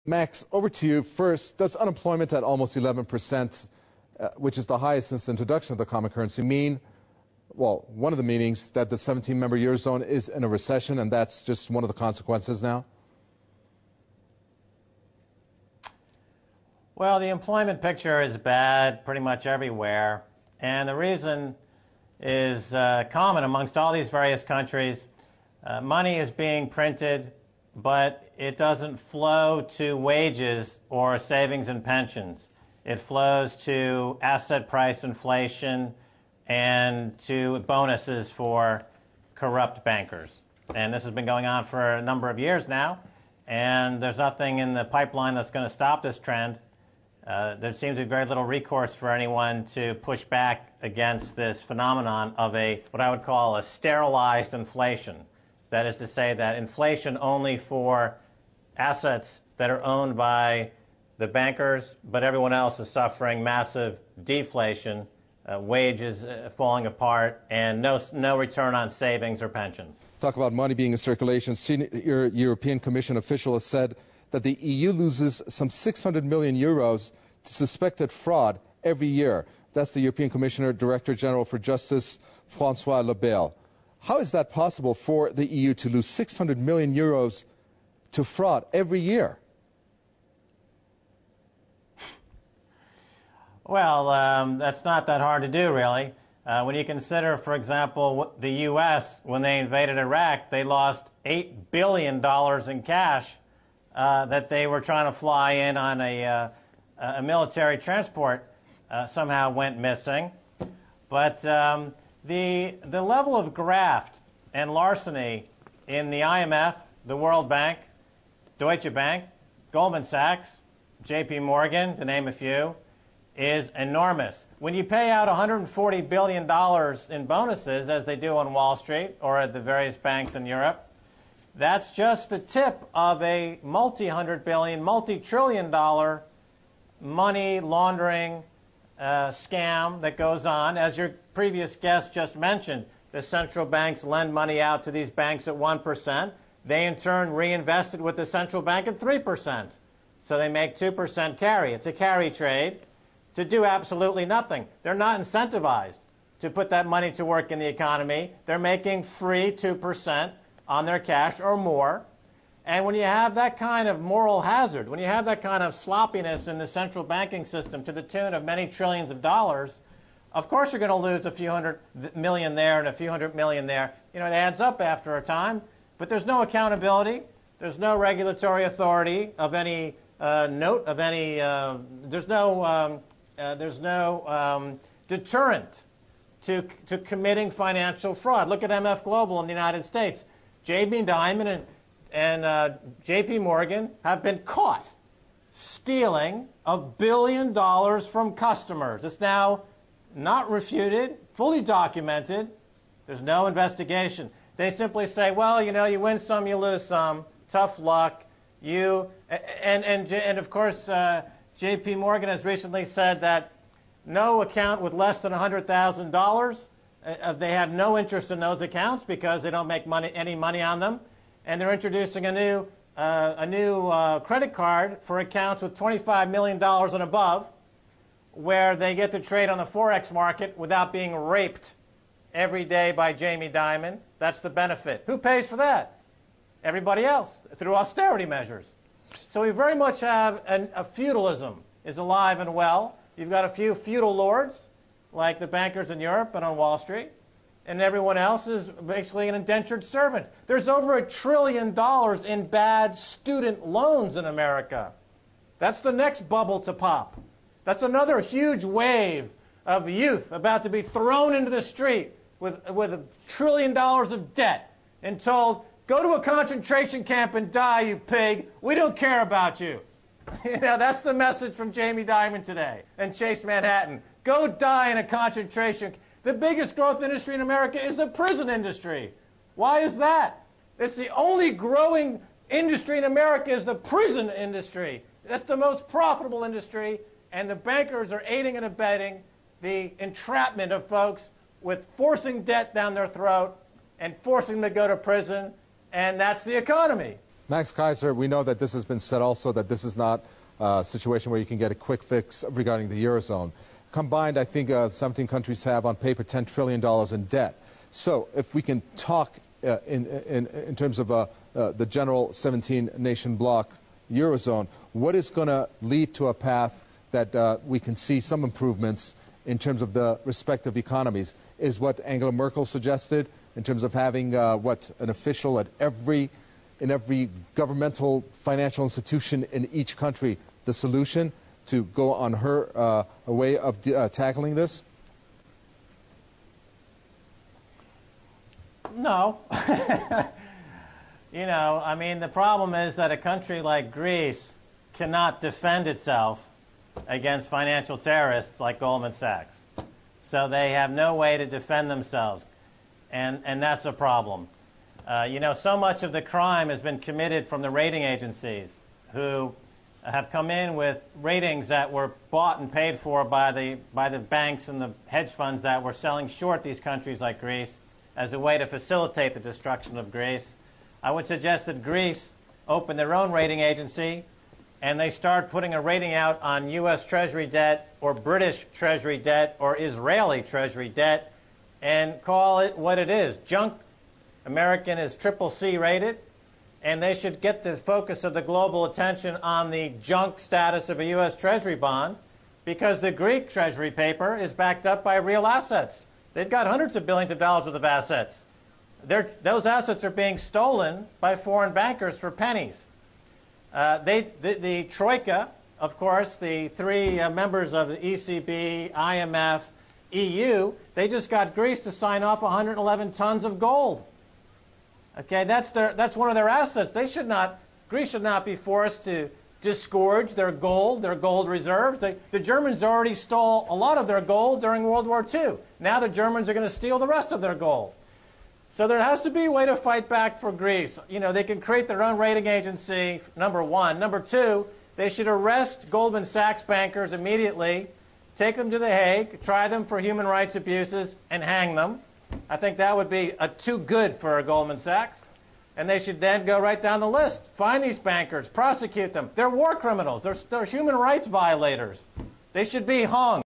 Max, over to you. First, does unemployment at almost 11%, which is the highest since the introduction of the common currency, mean, well, one of the meanings that the 17-member Eurozone is in a recession, and that's just one of the consequences now? Well, the employment picture is bad pretty much everywhere, and the reason is common amongst all these various countries. Money is being printed, but it doesn't flow to wages or savings and pensions. It flows to asset price inflation and to bonuses for corrupt bankers. And this has been going on for a number of years now, and there's nothing in the pipeline that's going to stop this trend. There seems to be very little recourse for anyone to push back against this phenomenon of what I would call a sterilized inflation. That is to say that inflation only for assets that are owned by the bankers, but everyone else is suffering massive deflation, wages falling apart, and no return on savings or pensions. Talk about money being in circulation. Senior European Commission official has said that the EU loses some 600 million euros to suspected fraud every year. That's the European Commissioner, Director General for Justice, François Lebel. How is that possible for the EU to lose 600 million euros to fraud every year? Well, that's not that hard to do, really. When you consider, for example, the U.S., when they invaded Iraq, they lost $8 billion in cash that they were trying to fly in on a military transport, somehow went missing. But the level of graft and larceny in the IMF, the World Bank, Deutsche Bank, Goldman Sachs, J.P. Morgan, to name a few, is enormous. When you pay out $140 billion in bonuses, as they do on Wall Street or at the various banks in Europe, that's just the tip of a multi-hundred billion, multi-trillion dollar money laundering scam that goes on. As your previous guest just mentioned, the central banks lend money out to these banks at 1%. They, in turn, reinvest it with the central bank at 3%. So they make 2% carry. It's a carry trade to do absolutely nothing. They're not incentivized to put that money to work in the economy. They're making free 2% on their cash or more. And when you have that kind of moral hazard, when you have that kind of sloppiness in the central banking system to the tune of many trillions of dollars, of course you're going to lose a few hundred million there and a few hundred million there. You know, it adds up after a time. But there's no accountability. There's no regulatory authority of any note, of any, there's no deterrent to committing financial fraud. Look at MF Global in the United States. Jamie Dimon and J.P. Morgan have been caught stealing $1 billion from customers. It's now not refuted, fully documented. There's no investigation. They simply say, well, you know, you win some, you lose some. Tough luck. And of course, J.P. Morgan has recently said that no account with less than $100,000, they have no interest in those accounts because they don't make any money on them. And they're introducing a new credit card for accounts with $25 million and above, where they get to trade on the Forex market without being raped every day by Jamie Dimon. That's the benefit. Who pays for that? Everybody else, through austerity measures. So we very much have a feudalism is alive and well. You've got a few feudal lords, like the bankers in Europe and on Wall Street, and everyone else is basically an indentured servant. There's over $1 trillion in bad student loans in America. That's the next bubble to pop. That's another huge wave of youth about to be thrown into the street with $1 trillion of debt and told, go to a concentration camp and die, you pig. We don't care about you. You know, that's the message from Jamie Dimon today and Chase Manhattan. Go die in a concentration camp. The biggest growth industry in America is the prison industry. Why is that? It's the only growing industry in America is the prison industry. That's the most profitable industry, and the bankers are aiding and abetting the entrapment of folks with forcing debt down their throat and forcing them to go to prison, and that's the economy. Max Keiser, we know that this has been said also, that this is not a situation where you can get a quick fix regarding the Eurozone. Combined, I think 17 countries have on paper $10 trillion in debt. So if we can talk in terms of the general 17-nation bloc Eurozone, what is going to lead to a path that we can see some improvements in terms of the respective economies? Is what Angela Merkel suggested in terms of having an official at in every governmental financial institution in each country the solution to go on her way of tackling this? No. You know, I mean, the problem is that a country like Greece cannot defend itself against financial terrorists like Goldman Sachs. So they have no way to defend themselves, and that's a problem. You know, so much of the crime has been committed from the rating agencies, who have come in with ratings that were bought and paid for by the banks and the hedge funds that were selling short these countries like Greece as a way to facilitate the destruction of Greece. I would suggest that Greece open their own rating agency and they start putting a rating out on U.S. Treasury debt or British Treasury debt or Israeli Treasury debt and call it what it is, junk. American is CCC rated, and they should get the focus of the global attention on the junk status of a U.S. Treasury bond, because the Greek Treasury paper is backed up by real assets. They've got hundreds of billions of dollars worth of assets. Those assets are being stolen by foreign bankers for pennies. The Troika, of course, the three members of the ECB, IMF, EU, they just got Greece to sign off 111 tons of gold. Okay, that's one of their assets. Greece should not be forced to disgorge their gold reserves. The Germans already stole a lot of their gold during World War II. Now the Germans are going to steal the rest of their gold. So there has to be a way to fight back for Greece. You know, they can create their own rating agency, number one. Number two, they should arrest Goldman Sachs bankers immediately, take them to The Hague, try them for human rights abuses, and hang them. I think that would be too good for Goldman Sachs. And they should then go right down the list. Find these bankers, prosecute them. They're war criminals. They're human rights violators. They should be hung.